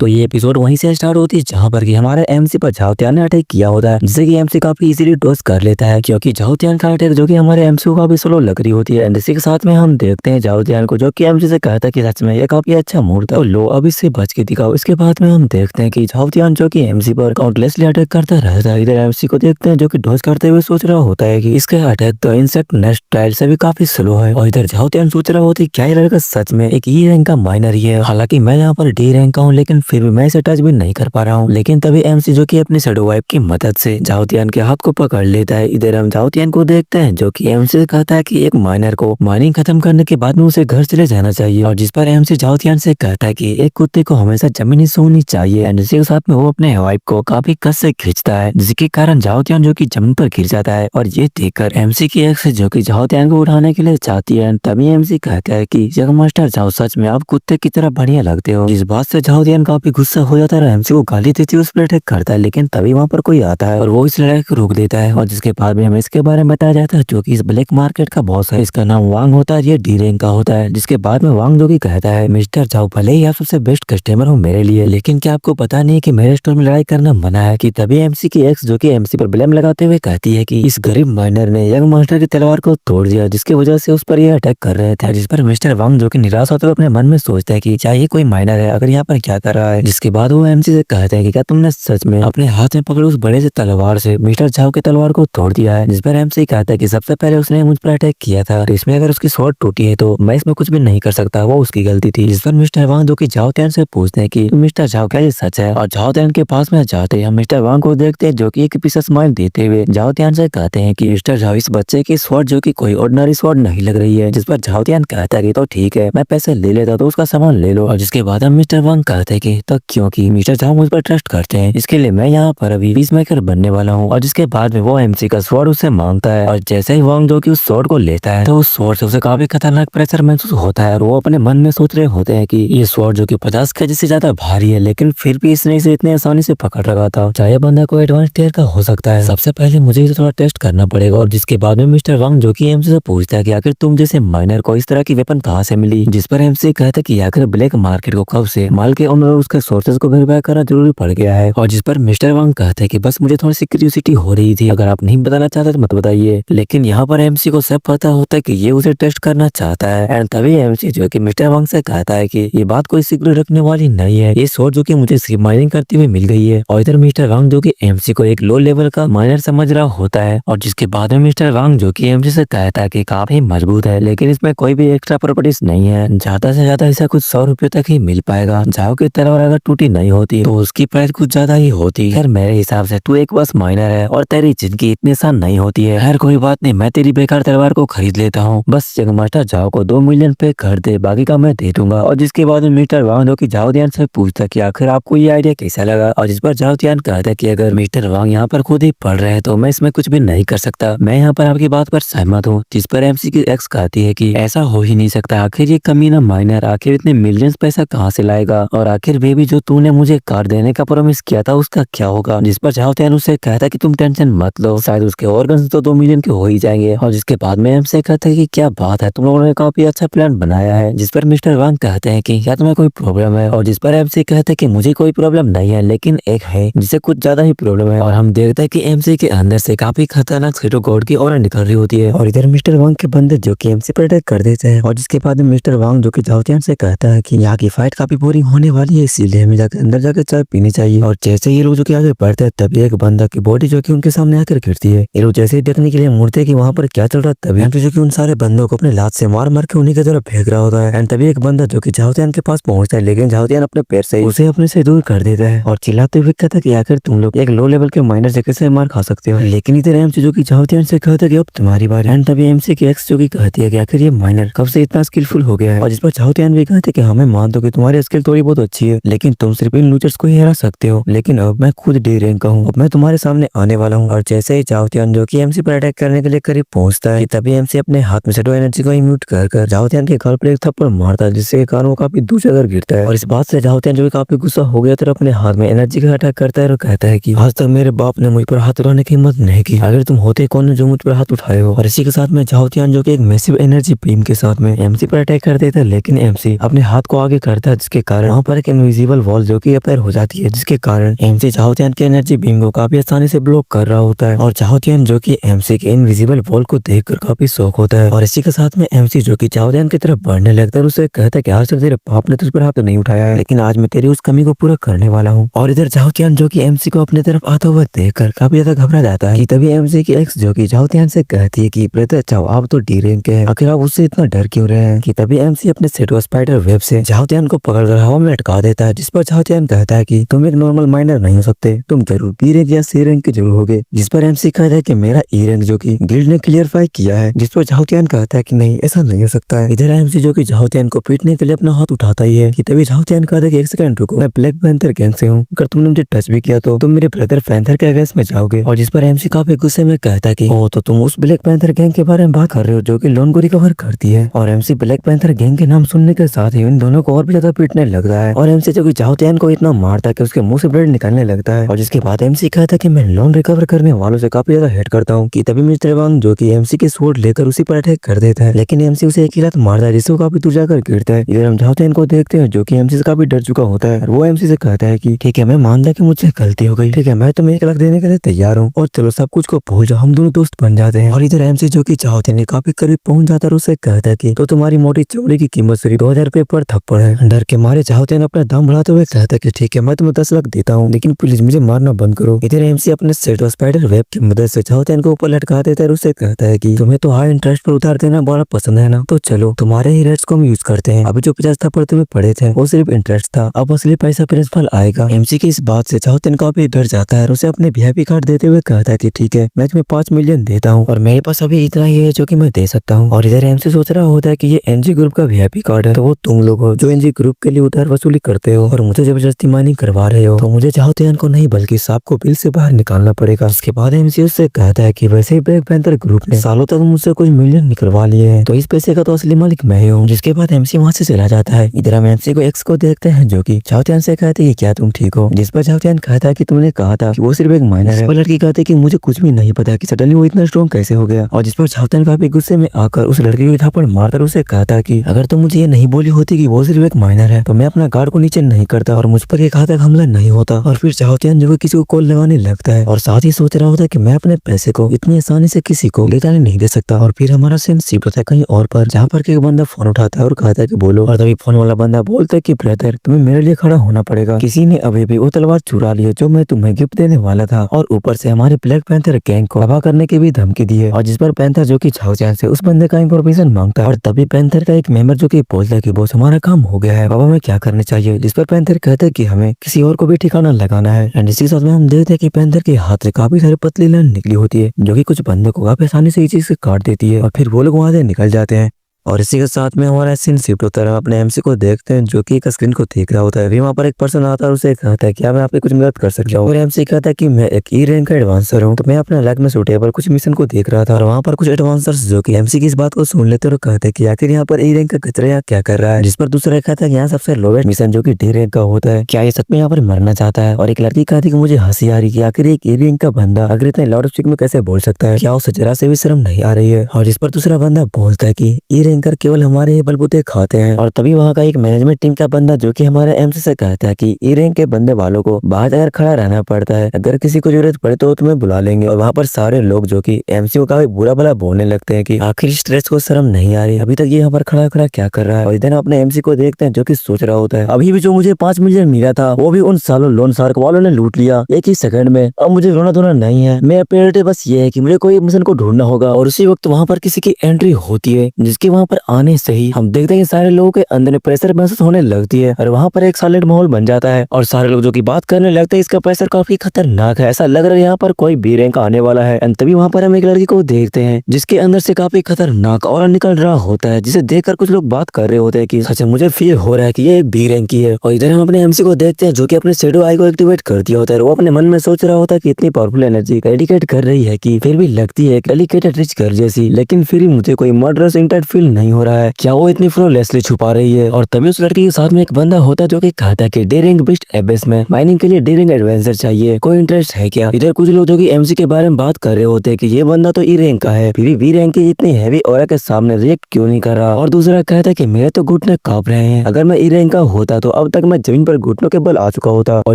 तो ये एपिसोड वहीं से स्टार्ट होती है जहाँ पर कि हमारे एमसी पर झाओतियान ने अटैक किया होता है, जिससे कि एमसी काफी इजीली डॉज कर लेता है क्योंकि झाओतियान का अटैक जो कि हमारे एमसी को काफी स्लो लग रही होती है। एंड इसी के साथ में हम देखते हैं झाओतियान को जो कि एमसी से कहता है कि सच में ये काफी अच्छा मूड था, तो लो अब इससे बच के दिखाओ। इसके बाद में हम देखते हैं कि झाओतियान जो कि एमसी पर काउंटलेसली अटैक करता रहता है। इधर एमसी को देखते हैं जो कि डॉज करते हुए सोच रहा होता है कि इसका अटैक तो इंसेक्ट नेस्ट स्टाइल से भी काफी स्लो है, और इधर झाओतियान सोच रहा होता है क्या ये लड़का सच में एक ई रैंक का माइनर ही है। हालांकि मैं यहाँ पर डी रैंक का हूँ, लेकिन फिर भी मैं इसे टच भी नहीं कर पा रहा हूँ। लेकिन तभी एमसी जो कि अपनी शैडो वाइफ की मदद से झाओतियान के हाथ को पकड़ लेता है। इधर हम झाओतियान को देखते हैं जो कि एमसी से कहता है कि एक माइनर को माइनिंग खत्म करने के बाद में उसे घर चले जाना चाहिए, और जिस पर एमसी झाओतियान से कहता है कि एक कुत्ते को हमेशा जमीन ही सोनी चाहिए। एंड इसी के साथ में वो अपने वाइफ को काफी कस से खींचता है, जिसके कारण झाओतियान जो कि जमीन पर गिर जाता है। और ये देखकर एमसी की एक्स जो कि झाओतियान को उठाने के लिए चाहती है, तभी एमसी कहता है कि जग मास्टर जाओ, सच में आप कुत्ते की तरह बढ़िया लगते हो। इस बात से झाओतियान काफी गुस्सा हो जाता है, एमसी को गाली देती हुए उस पर अटैक करता है। लेकिन तभी वहाँ पर कोई आता है और वो इस लड़ाई को रोक देता है, और जिसके बाद में हमें इसके बारे में बताया जाता है जो कि इस ब्लैक मार्केट का बॉस है। इसका नाम वांग होता है, ये डी रैंक का होता है। जिसके बाद में वांग जो कि कहता है मिस्टर जाओ, भले ही आप सबसे बेस्ट कस्टमर हो मेरे लिए, लेकिन क्या आपको पता नहीं कि मेरे स्टोर में लड़ाई करना मना है। कि तभी एमसी की एक्स जो कि एमसी पर ब्लेम लगाते हुए कहती है कि इस गरीब माइनर ने यंग मास्टर की तलवार को तोड़ दिया, जिसकी वजह से उस पर यह अटैक कर रहे थे। जिस पर मिस्टर वांग जो कि निराश होते हुए अपने मन में सोचता है कि क्या ये कोई माइनर है, अगर यहाँ पर क्या कर रहा है। जिसके बाद वो एमसी से कहते हैं कि क्या तुमने सच में अपने हाथ में पकड़े उस बड़े से तलवार से मिस्टर झाओ की तलवार को तोड़ दिया है। जिस पर एमसी कहता है कि सबसे पहले उसने मुझ पर अटैक किया था, तो इसमें अगर उसकी स्वॉर्ड टूटी है तो मैं इसमें कुछ भी नहीं कर सकता, वो उसकी गलती थी। जिस पर मिस्टर वांग जो कि झाओतियान से पूछते हैं कि मिस्टर झाओ क्या ये सच है, और झाओतियान के पास में जाते हम मिस्टर वांग को देखते हैं जो कि एक पीस स्माइल देते हुए झाओतियान से कहते हैं कि मिस्टर झाओ, इस बच्चे की स्वॉर्ड जो कि कोई ऑर्डिनरी स्वॉर्ड नहीं लग रही है। जिस पर झाओतियान कहता है कि तो ठीक है, मैं पैसे ले लेता तो उसका सामान ले लो। और जिसके बाद हम मिस्टर वांग कहते हैं कि तो क्योंकि मिस्टर झाओ मुझ पर ट्रस्ट करते हैं, इसके लिए मैं यहाँ पर अभी पीस मेकर बनने वाला हूँ। और जिसके बाद में वो एमसी का स्वॉर्ड उससे मांगता है, और जैसे ही वांग जो कि उस स्वॉर्ड को लेता है तो उस स्वॉर्ड से उसे काफी खतरनाक प्रेशर महसूस होता है, और वो अपने मन में सोच रहे होते हैं कि ये स्वॉर्ड जो कि 50 केजी से ज्यादा भारी है, लेकिन फिर भी इसने इसे इतने आसानी से पकड़ रखा था। चाहे बंदा कोई एडवांस टियर का हो सकता है, सबसे पहले मुझे इसे थोड़ा टेस्ट करना पड़ेगा। और जिसके बाद में मिस्टर वांग जो कि एमसी से पूछता है कि आखिर तुम जैसे माइनर को इस तरह की वेपन कहाँ से मिली। जिस पर एमसी कहता है कि आखिर ब्लैक मार्केट को कब से माल के ओनर उसके सोर्सेज को वेरीफाई करना जरूरी पड़ गया है। और जिस पर मिस्टर वांग कहते हैं कि बस मुझे थोड़ी सी क्यूरियोसिटी हो रही थी, अगर आप नहीं बताना चाहते तो मत बताइए। लेकिन यहाँ पर एमसी को सब पता होता है कि ये उसे टेस्ट करना चाहता है। एंड तभी एमसी जो कि मिस्टर वांग से कहता है कि ये बात कोई सीक्रेट रखने वाली नहीं है, ये स्वॉर्ड जो कि मुझे सिर्फ माइनिंग करते हुए मिल गई है। और इधर मिस्टर वांग जो कि एमसी को एक लो लेवल का माइनर समझ रहा होता है, और जिसके बाद में मिस्टर वांग जो कि एमसी से कहता है कि काफी मजबूत है, लेकिन इसमें कोई भी एक्स्ट्रा प्रॉपर्टीज नहीं है, ज्यादा से ज्यादा इसे कुछ 100 रुपए तक ही मिल पाएगा। झाओ की तलवार अगर टूटी नहीं होती तो उसकी प्राइस कुछ ज्यादा ही होती। खैर मेरे हिसाब से तू एक बस माइनर है और तेरी जिंदगी इतनी आसान नहीं होती है। खैर कोई बात नहीं, मैं तेरी बेकार तलवार को खरीद लेता हूँ, बस जग मास्टर झाओ को 2 मिलियन पे कर दे, बाकी का मैं दे दूंगा। और जिसके बाद में मिस्टर वांग जो कि झाओतियान से पूछता कि आखिर आपको ये आइडिया कैसा लगा। और जिस पर झाओतियान कहता है कि अगर मिस्टर वांग यहाँ पर खुद ही पढ़ रहे हैं तो मैं इसमें कुछ भी नहीं कर सकता, मैं यहाँ पर आपकी बात पर सहमत हूँ। जिस पर एमसी की एक्स कहती है कि ऐसा हो ही नहीं सकता, आखिर ये कमीना माइनर आखिर इतने मिलियंस पैसा कहाँ से लाएगा, और आखिर बेबी जो तूने मुझे कार देने का प्रॉमिस किया था उसका क्या होगा। जिस पर झाओतियान उससे कहता है कि तुम टेंशन मत लो, शायद उसके ऑर्गन्स तो 2 मिलियन के हो ही जाएंगे। और जिसके बाद में एमसी कहता है कि क्या बात है, तुम लोगों ने काफी अच्छा प्लान बनाया है। जिस पर मिस्टर वांग कहते हैं कि क्या तुम्हें कोई प्रॉब्लम है, और जिस पर एमसी कहते हैं कि मुझे कोई प्रॉब्लम नहीं है, लेकिन एक है जिसे कुछ ज्यादा ही प्रॉब्लम है। और हम देखते हैं कि एमसी के अंदर से काफी खतरनाक शेडो गॉड की ऑरा निकल रही होती है, और इधर मिस्टर वांग के बंदे जो कि एमसी पर अटैक कर देते हैं। और जिसके बाद में मिस्टर वांग जो कि झाओतियान से कहता है कि यहाँ की फाइट काफी बोरिंग होने वाली है, इसीलिए हमें जाकर अंदर जाकर चाय पीनी चाहिए। और जैसे ये लोग जो कि आगे बढ़ते हैं तभी एक बंदा की बॉडी जो कि उनके सामने आकर गिरती है। ये लोग जैसे ही देखने के लिए मुड़ते कि वहाँ पर क्या चल रहा है, तभी जो कि उन सारे बंदों को अपने लात से मार मार के उन्हीं की तरफ फेंक रहा होता है। एंड तभी एक बंदा जो कि झाओतियान के पास पहुंचता है, लेकिन झाओतियान अपने पैर से उसे अपने से दूर कर देता है और चिल्लाते हुए कहता है कि आखिर तुम लोग एक लो लेवल के माइनर से कैसे मार खा सकते हो। लेकिन इधर एमसी जो कि झाओतियान से कहता है कि अब तुम्हारी बारी। एंड तभी एमसी की एक्स जो कि कहती है कि आखिर ये माइनर कब से इतना स्किलफुल हो गया है। और जिस पर झाओतियान भी कहते हैं कि हमें मान दो कि तुम्हारी स्किल थोड़ी बहुत अच्छी है, लेकिन तुम सिर्फ इन लूजर्स को ही हरा सकते हो, लेकिन अब मैं खुद डी रैंक का हूँ, अब मैं तुम्हारे सामने आने वाला हूँ। और जैसे ही झाओतियान जो कि एमसी पर अटैक करने के लिए करीब पहुंचता है, तभी एमसी अपने हाथ में शैडो एनर्जी को म्यूट कर झाओतियान के गाल पर एक थप्पड़ मारता है, जिससे कारण वो काफी दूर जगह गिरता है। और इस बात से झाओतियान जो काफी गुस्सा हो गया तो अपने हाथ में एनर्जी का अटैक करता है और कहता है कि आज तक मेरे बाप ने मुझ पर हाथ उठाने की हिम्मत नहीं की, अगर तुम होते कौन जो मुझ पर हाथ उठाए हो। और इसी के साथ में झाओतियान जो कि एक मैसिव एनर्जी बीम के साथ में एमसी पर अटैक कर देता है, लेकिन एमसी अपने हाथ को आगे करता है, जिसके कारण वहाँ पर एक इनविजिबल वॉल जो कि अपेयर हो जाती है, जिसके कारण एमसी झाओतियान की एनर्जी बीम को काफी आसानी से ब्लॉक कर रहा होता है। और झाओतियान जो कि एमसी के इनविजिबल वॉल को देखकर काफी शौक होता है और इसी के साथ में एमसी जो कि झाओतियान की तरफ बढ़ने लगता है, उसे कहता है कि आज तक तेरे बाप ने तुझ पर हाथ नहीं उठाया है, लेकिन आज मैं तेरी उस कमी को पूरा करने वाला हूँ। और इधर झाओतियान जो कि एमसी को अपने तरफ आता हुआ देखकर काफी ज्यादा घबरा जाता है कि तभी एमसी की एक्स जो कि झाओतियान से कहती है कि ब्रदर चाओ आप तो डी रैंक के हैं, आखिर आप उससे इतना डर क्यों रहे हैं। कि तभी एमसी अपने सेटो स्पाइडर वेब से झाओतियान को पकड़कर हवा में लटका देता है, जिस पर झाओतियान कहता है कि तुम एक नॉर्मल माइनर नहीं हो सकते, तुम जरूर बी रैंक या सी रैंक के जरूर होगे। जिस पर एमसी कहता है कि मेरा ई रैंक जो कि गिल्ड ने क्लियरफाई किया है, जिस पर झाओतियान कहता है कि नहीं ऐसा नहीं हो सकता है। इधर एमसी जो कि झाओतियान को पीटने के लिए अपना हाथ उठाता ही है कि तभी झाओतियान कहता है कि एक सेकंड रुको, मैं ब्लैक पैंथर गैंग से हूँ, अगर तुमने मुझे टच भी किया तो तुम मेरे ब्रदर पैंथर के अगेंस्ट में जाओगे। और जिस पर एमसी काफी गुस्से में कहता है कि ओ तो तुम उस ब्लैक पैंथर गैंग के बारे में बात कर रहे हो जो कि लोन को रिकवर करती है। और एमसी ब्लैक पैंथर गैंग के नाम सुनने के साथ ही उन दोनों को और भी ज्यादा पीटने लगता है और एमसी जो कि झाओतियान को इतना मारता है कि उसके मुंह से ब्लड निकलने लगता है। और जिसके बाद एमसी कहता है कि मैं लोन रिकवर करने वालों से काफी ज्यादा हेट करता हूँ। कि तभी मिस्टर वांग जो कि एमसी के स्वॉर्ड लेकर उसी पर अटैक कर देता है, लेकिन एमसी उसे एक ही लात मारता है जिससे वो काफी दूर जाकर गिरता है। इधर हम झाओतियान को देखते हैं जो कि एमसी से काफी डर चुका होता है। वो एमसी से कहता है कि ठीक है मैं मानता कि मुझसे गलती हो गई, ठीक है मैं तुम्हें 1 लाख देने के लिए तैयार हूँ और चलो सब कुछ को भूल जाओ, हम दोनों दोस्त बन जाते हैं। और इधर एमसी जो कि झाओतियान के काफी करीब पहुंच जाता है और उससे कहता है कि तो तुम्हारी मोटी चौड़ी की कीमत सिर्फ 2000 रुपए पर थप्पड़ है। डर के मारे झाओतियान अपना दाम बढ़ाते हुए कहता है कि ठीक है मैं तुम्हें 10 लाख देता हूँ, लेकिन प्लीज मुझे मारना बंद करो। इधर एमसी अपने सेटो स्पाइडर वेब की मदद से झाओतियान को ऊपर लटका देता है और उससे कहता है कि तुम्हें तो हाई इंटरेस्ट पर उतार देना बड़ा पसंद है ना, तो चलो तुम्हारे ही रेट्स को हम यूज करते हैं। अभी जो 50 थप्पड़ तुम्हें पड़े थे वो सिर्फ इंटरेस्ट था, अब असली पैसा प्रिंसिपल आएगा। एमसी की इस बात से झाओतियान काफी डर जाता है और उसे अपने वीआईपी कार्ड देते हुए कहता है कि ठीक है मैं तुम्हें 5 मिलियन देता हूँ और मेरे पास अभी इतना ही है जो कि मैं दे सकता हूँ। और इधर एमसी सोच रहा होता है कि ये एनजी ग्रुप का वीआईपी कार्ड है, तो वो तुम लोग हो जो एनजी ग्रुप के लिए उधार वसूली करते हो और मुझे जबरदस्ती माइनिंग करवा रहे हो, तो मुझे झाओतियान को नहीं बल्कि सांप को बिल से बाहर निकालना पड़ेगा। उसके बाद एमसी उससे कहता है कि वैसे ही ब्लैक पैंथर ग्रुप ने सालों तक मुझसे कुछ मिलियन निकलवा लिए हैं, तो इस पैसे का तो असली मालिक मैं ही हूँ। जिसके बाद एमसी वहाँ से चला जाता है। इधर हम एमसी को एक्स को देखते हैं जो कि झाओतियान से कहते हैं क्या तुम ठीक हो, जिस पर झाओतियान कहता है कि तुमने कहा था कि वो सिर्फ एक माइनर है। लड़की कहती है कि मुझे कुछ भी नहीं पता कि सडनली वो इतना स्ट्रॉन्ग कैसे हो गया। और जिस पर झाओतियान काफी गुस्से में आकर उस लड़की को थप्पड़ मारकर उसे कहता कि अगर तुम मुझे ये नहीं बोली होती कि वो सिर्फ एक माइनर है तो मैं अपना गार्ड को नीचे नहीं करता और मुझ पर एक घातक हमला नहीं होता। और फिर झाओतियान जो किसी को कॉल लगाने लगता है और साथ ही सोच रहा होता है कि मैं अपने पैसे को इतनी आसानी से किसी को ले जाने नहीं दे सकता। और फिर हमारा सीन शिफ्ट होता है कहीं और पर, जहाँ पर एक बंदा फोन उठाता है और कहता है कि बोलो। और तभी फोन वाला बंदा बोलता है कि ब्रदर तुम्हें मेरे लिए खड़ा होना पड़ेगा, किसी ने अभी भी वो तलवार चुरा ली है जो मैं तुम्हें गिफ्ट देने वाला था और ऊपर से हमारे ब्लैक पैंथर गैंग को तबाह करने की भी धमकी दी है। और जिस पर पैंथर जो कि झाओतियान से उस बंदे का इंफॉर्मेशन मांगता है और तभी पैंथर का एक मेंबर जो कि बोलता है कि बॉस हमारा काम हो गया है, बाबा हमें क्या करना चाहिए। जिस पर पैंथर कहता है कि हमें किसी और को भी ठिकाना लगाना है। एंड इसी के साथ में हम देखते हैं कि पैंथर के हाथ से काफी सारी पतली लाइन निकली होती है जो कि कुछ बंदों को काफी आसानी से इस चीज से काट देती है और फिर वो लोग वहां से निकल जाते हैं। और इसी के साथ में हमारा सीन शिफ्ट होता है, अपने एमसी को देखते हैं जो कि एक स्क्रीन को देख रहा होता है। अभी वहाँ पर एक पर्सन आता है और उसे कहता है क्या मैं आपकी कुछ मदद कर सकता हूँ। और एमसी कहता है कि मैं एक ई रैंक का एडवांसर हूँ, तो मैं अपने लैब में सूटेबल कुछ मिशन को देख रहा था और वहाँ पर कुछ एडवांसर्स जो कि एमसी की इस बात को सुन लेते और कहते हैं कि आखिर यहाँ पर ई रैंक का कचरा यहाँ क्या कर रहा है। जिस पर दूसरा कहता है कि यहाँ सबसे लोवेस्ट मिशन जो कि डी रैंक का होता है, क्या ये सच में यहाँ पर मरना चाहता है। और एक लड़की कहती है कि मुझे हंसी आ रही है, आखिर एक ई रैंक का बंदा अगर इतने लाउड स्पीक में कैसे बोल सकता है, क्या उसे जरा से भी शर्म नहीं आ रही है। और जिस पर दूसरा बंदा बोलता है कि ई रैंकर केवल हमारे बलबूते खाते हैं। और तभी वहाँ का एक मैनेजमेंट टीम का बंदा जो कि हमारे एमसी से कहता है कि ई रैंक के बंदे वालों को बाहर अगर खड़ा रहना पड़ता है, अगर किसी को जरूरत पड़े तो तुम्हें बुला लेंगे। और वहाँ पर सारे लोग जो कि एमसी को काफी बुरा भला बोलने लगते हैं कि आखिर स्ट्रेस को शर्म नहीं आ रही, अभी तक ये यहाँ पर खड़ा खड़ा क्या कर रहा है। और इधर अपने एमसी को देखते हैं जो कि सोच रहा होता है अभी भी जो मुझे 5 मिलियन मिला था वो भी उन सालों लोन शार्क वालों ने लूट लिया एक ही सेकंड में। अब मुझे रोना धोना नहीं है, मैं प्रायोरिटी बस ये है कि मुझे कोई मिशन को ढूंढना होगा। और उसी वक्त वहाँ पर किसी की एंट्री होती है जिसके वहाँ पर आने से ही हम देखते हैं सारे लोगों के अंदर में प्रेशर महसूस होने लगती है और वहाँ पर एक साइलेंट माहौल बन जाता है और सारे लोग जो कि बात करने लगते हैं इसका प्रेशर काफी खतरनाक है, ऐसा लग रहा है यहाँ पर कोई बी रैंक आने वाला है। एंड तभी वहाँ पर हम एक लड़की को देखते हैं जिसके अंदर से काफी खतरनाक और निकल रहा होता है, जिसे देखकर कुछ लोग बात कर रहे होते हैं कि सच मुझे फील हो रहा है कि ये एक बी रैंक की है। और इधर हम अपने एमसी को देखते हैं जो कि अपने शैडो आई को एक्टिवेट कर दिया होता है। वो अपने मन में सोच रहा होता है कि इतनी पावरफुल एनर्जी डेडिकेट कर रही है कि फिर भी लगती है डेडिकेटेड रिच गर्ल जैसी, लेकिन फिर भी मुझे कोई मर्डरस इंटेंट फील फील नहीं हो रहा है, क्या वो इतनी फ्लोलेसली छुपा रही है। और तभी उस लड़की के साथ में एक बंदा होता है जो कि कहता है कि डेरिंग बिस्ट एबिस में माइनिंग के लिए डेरिंग एडवेंचर चाहिए, कोई इंटरेस्ट है क्या। इधर कुछ लोग जो कि एमसी के बारे में बात कर रहे होते हैं कि ये बंदा तो ई रैंक का है, फिर बी रैंक की इतनी हैवी ऑरा के सामने रिएक्ट क्यों नहीं कर रहा। और दूसरा कहता है कि मेरे तो घुटने कांप रहे हैं, अगर मैं ई रैंक का होता तो अब तक मैं जमीन पर घुटनों के बल आ चुका होता। और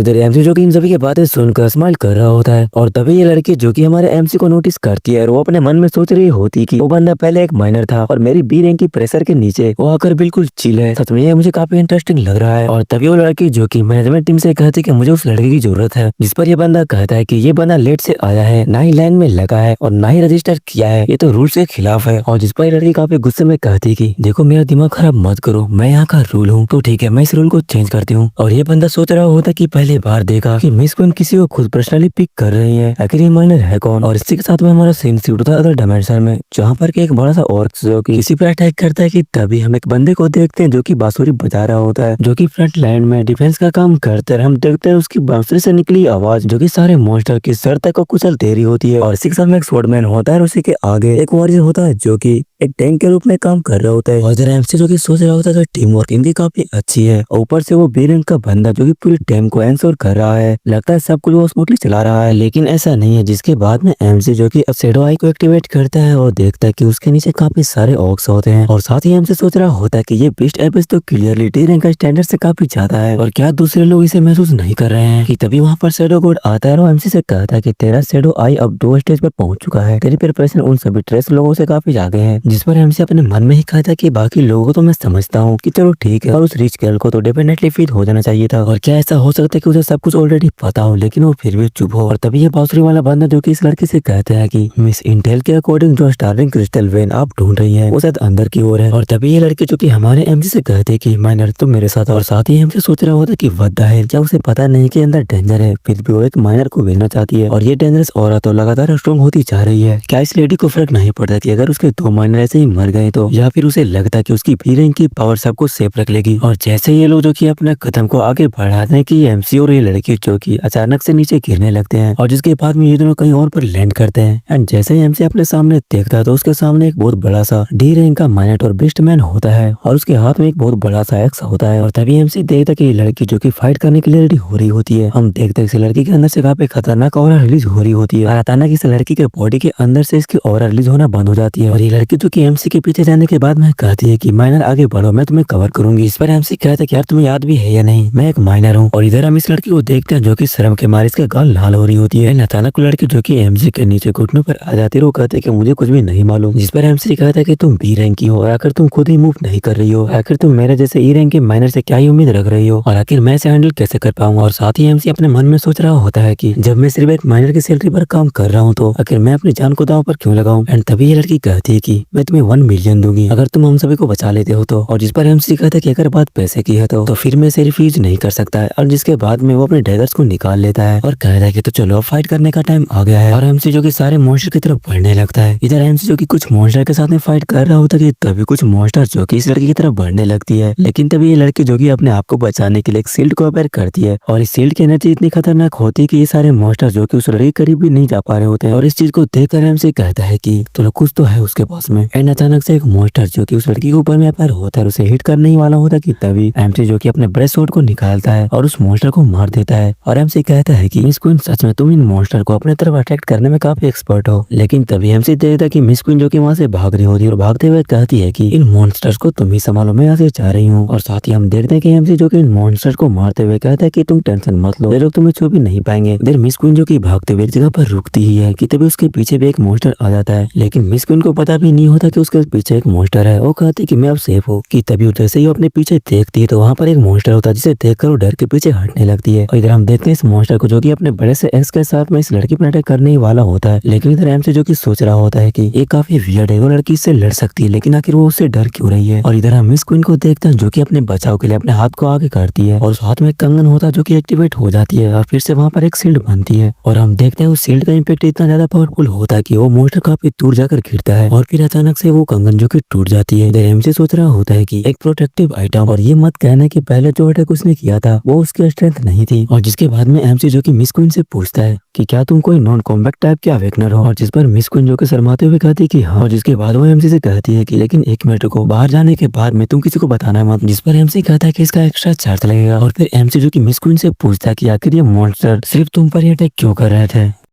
इधर एमसी जो कि इन सभी की बातें सुनकर स्माइल कर रहा होता है। और तभी ये लड़की जो कि हमारे एमसी को नोटिस करती है और वो अपने मन में सोच रही होती कि वो बंदा पहले एक माइनर था और मेरी बी रैंक की प्रेशर के नीचे वो आकर बिल्कुल चिल है। सच में ये मुझे काफी इंटरेस्टिंग लग रहा है। और तभी वो लड़की जो कि मैनेजमेंट टीम से कहती है कि मुझे उस लड़की की जरूरत है, जिस पर ये बंदा कहता है कि ये बंदा लेट से आया है, ना ही लाइन में लगा है और ना ही रजिस्टर किया है, ये तो रूल्स के खिलाफ है। और जिस पर ये लड़की काफी गुस्से में कहती है कि देखो मेरा दिमाग खराब मत करो, मैं यहाँ का रूल हूँ, तो ठीक है मैं इस रूल को चेंज करती हूँ। और ये बंदा सोच रहा होता कि पहले बार देखा कि मिस क्वीन किसी को खुद पर्सनली पिक कर रही है, आखिर ये माइनर है कौन। और इसी के साथ में हमारा सीन शूट होता है अदर डायमेंशन में, जहाँ पर एक बड़ा सा ऑर्क जो कि किसी पर अटैक करता है कि तभी हम एक बंदे को देखते हैं जो कि बांसुरी बजा रहा होता है, जो कि फ्रंट लाइन में डिफेंस का काम करते हैं। हम देखते हैं उसकी बांसुरी से निकली आवाज जो कि सारे मॉन्स्टर की सर तक को कुचल दे रही होती है। और इसी के साथ में एक स्वॉर्डमैन होता है और उसी के आगे एक वॉरियर होता है जो कि एक टैंक के रूप में काम कर रहा होता है। और इधर एमसी जो कि सोच रहा होता है तो टीम वर्क इनकी काफी अच्छी है। ऊपर से वो बी रैंक का बंदा जो कि पूरी टीम को एंश्योर कर रहा है, लगता है सब कुछ वो स्मूथली चला रहा है। लेकिन ऐसा नहीं है। जिसके बाद में एमसी जो कि अब शैडो आई को एक्टिवेट करता है और देखता है कि उसके नीचे काफी सारे ऑक्स होते हैं। और साथ ही एमसी सोच रहा होता है कि ये बीस्ट एपिस तो क्लियरली डी रैंक का स्टैंडर्ड से काफी ज्यादा है, और क्या दूसरे लोग इसे महसूस नहीं कर रहे हैं। कि तभी वहाँ पर शैडो गॉड आता है और एमसी से कहता है कि तेरा शैडो आई अब 2 स्टेज पर पहुंच चुका है, तेरी प्रिपरेशन उन सभी ट्रेस लोगों से काफी आगे है। जिस पर एमसी अपने मन में ही कहता है कि बाकी लोगों को तो मैं समझता हूँ कि चलो ठीक है, और उस रिच गर्ल को तो डेफिनेटली फील हो जाना चाहिए था। और क्या ऐसा हो सकता है कि उसे सब कुछ ऑलरेडी पता हो लेकिन वो फिर भी चुप हो। और तभी ये बांसुरी वाला बंदा जो कि इस लड़की से कहता है कि मिस इंटेल के अकॉर्डिंग जो स्टार्लिंग क्रिस्टल वेन आप ढूंढ रही है वो शायद अंदर की ओर है। और तभी ये लड़की जो कि हमारे एमसी से कहते हैं कि माइनर तुम मेरे साथ। और साथ ही एमसी सोच रहा होता है कि वद्दा है, क्या उसे पता नहीं कि अंदर डेंजर है, फिर भी वो एक माइनर को भेजना चाहती है। और ये डेंजरस औरत तो लगातार स्ट्रॉन्ग होती जा रही है। क्या इस लेडी को फर्क नहीं पड़ता कि अगर उसके 2 माइनर ऐसे ही मर गए तो, या फिर उसे लगता है कि उसकी बी रैंक की पावर सबको सेफ रख लेगी। और जैसे ये लोग जो कि अपने कदम को आगे बढ़ाते हैं कि एमसी और ये लड़की जो कि अचानक से नीचे गिरने लगते हैं, और जिसके बाद में ये दोनों कहीं और पर लैंड करते हैं। एंड जैसे ही एमसी अपने सामने देखता है तो उसके सामने एक बहुत बड़ा सा डी रैंक का माइनर और बेस्ट मैन होता है, और उसके हाथ में एक बहुत बड़ा सा एक्स होता है। और तभी एमसी देखता है कि ये लड़की जो कि फाइट करने के लिए रेडी हो रही होती है। हम देखते हैं इस लड़की के अंदर से काफी खतरनाक ऑरा रिलीज हो रही होती है, और अचानक इस लड़की के बॉडी के अंदर से इसकी ऑरा रिलीज होना बंद हो जाती है। और ये लड़की जो कि एमसी के पीछे जाने के बाद में कहती है कि माइनर आगे बढ़ो, मैं तुम्हें कवर करूंगी। इस पर एमसी कहता है कि यार तुम्हें याद भी है या नहीं, मैं एक माइनर हूँ। और इधर हम इस लड़की को देखते हैं जो कि शर्म के मारे इसके गाल लाल हो रही होती है। अचानक लड़की जो कि एमसी के नीचे घुटनों पर आ जाती है, वो कहते हैं कि मुझे कुछ भी नहीं मालूम। जिस पर एमसी कहता है कि तुम बी रैंक की हो, और आखिर तुम खुद ही मूव नहीं कर रही हो, आखिर तुम मेरे जैसे ई रैंक के माइनर से क्या ही उम्मीद रख रही हो, और आखिर मैं इसे हैंडल कैसे कर पाऊंगा। और साथ ही एमसी अपने मन में सोच रहा होता है कि जब मैं सिर्फ एक माइनर की सैलरी पर काम कर रहा हूँ तो आखिर मैं अपनी जान को दांव पर क्यों लगाऊं। एंड तभी ये लड़की कहती है कि मैं तुम्हें 1 मिलियन दूंगी अगर तुम हम सभी को बचा लेते हो तो। और जिस पर एमसी कहता है कि अगर बात पैसे की है तो फिर मैं इसे रिफ्यूज नहीं कर सकता है। और जिसके बाद में वो अपने डैगर्स को निकाल लेता है और कहता है कि तो चलो फाइट करने का टाइम आ गया है। और एमसी जो कि सारे मॉन्स्टर की तरफ बढ़ने लगता है। इधर एमसी जो कि कुछ मॉन्स्टर के साथ में फाइट कर रहा होता है कि तभी कुछ मॉन्स्टर जो कि इस लड़की की तरफ बढ़ने लगती है। लेकिन तभी ये लड़की जो कि अपने आप को बचाने के लिए एक शील्ड को अपेयर करती है, और इस शील्ड की एनर्जी इतनी खतरनाक होती है कि ये सारे मॉन्स्टर जो कि उस लड़की के करीब भी नहीं जा पा रहे होते हैं। और इस चीज को देखकर एमसी कहता है कि चलो कुछ तो है उसके पास में। एंड अचानक से एक मॉन्स्टर जो कि उस लड़की के ऊपर में अपेयर होता है, उसे हिट करने ही वाला होता है कि तभी एमसी जो कि अपने ब्रेस्ट स्वॉर्ड को निकालता है और उस मॉन्स्टर को मार देता है। और एमसी कहता है कि मिस क्वीन सच में तुम इन मॉन्स्टर को अपने तरफ अट्रैक्ट करने में काफी एक्सपर्ट हो। लेकिन तभी एमसी देखता है कि मिस क्वीन जो कि वहाँ से भाग रही होती है, और भागते हुए कहती है कि इन मॉन्स्टर्स को तुम ही संभालो, मैं यहाँ से जा रही हूँ। और साथ ही हम देखते हैं कि एमसी जो कि इन मॉन्स्टर्स को मारते हुए कहता है कि तुम टेंशन मत लो, ये लोग तुम्हें छू भी नहीं पाएंगे। देर मिस क्वीन जो कि भागते हुए एक जगह पर रुकती ही है कि तभी उसके पीछे भी एक मॉन्स्टर आ जाता है। लेकिन मिस क्वीन को पता भी नहीं होता कि उसके पीछे एक मॉन्स्टर है। वो कहती है कि मैं अब सेफ हूँ। कि तभी जैसे ही वो अपने पीछे देखती है तो वहाँ पर एक मॉन्स्टर होता है, जिसे देखकर वो डर के पीछे हटने लगती है। और इधर हम देखते हैं इस मॉन्स्टर को जो कि अपने बड़े से एक्स के साथ में इस लड़की पर अटैक करने ही वाला होता है। लेकिन इधर एमसी जो कि सोच रहा होता है कि ये काफी वियर्ड है, वो लड़की इससे लड़ सकती है लेकिन आखिर वो उससे डर क्यों रही है। और इधर हम मिस क्वीन को देखते हैं जो कि अपने बचाव के लिए अपने हाथ को आगे करती है, और उस हाथ में एक कंगन होता है जो कि एक्टिवेट हो जाती है, और फिर से वहाँ पर एक शील्ड बनती है। और हम देखते हैं उस शील्ड का इम्पैक्ट इतना ज्यादा पावरफुल होता है कि वो मॉन्स्टर काफी दूर जाकर गिरता है। और फिर अचानक अचानक से वो कंगन जो कि टूट जाती है। एमसी सोच रहा होता है कि एक प्रोटेक्टिव आइटम, और ये मत कहना कि पहले जो अटैक उसने किया था वो उसकी स्ट्रेंथ नहीं थी। और जिसके बाद में एमसी जो कि मिस क्वीन से पूछता है कि क्या तुम कोई नॉन कॉम्बैट टाइप के अवेकनर हो, और जिस पर मिस क्वीन जो कि शर्माते हुए कहती है कि हाँ, और जिसके बाद वो एमसी से कहती है कि लेकिन 1 मिनट को बाहर जाने के बाद में तुम किसी को बताना मत, जिस पर एमसी कहता है कि इसका एक्स्ट्रा चार्ज लगेगा। और फिर एमसी जो कि मिस क्वीन से पूछता है कि आखिर ये मॉन्स्टर सिर्फ तुम पर ही अटैक क्यों कर रहे थे।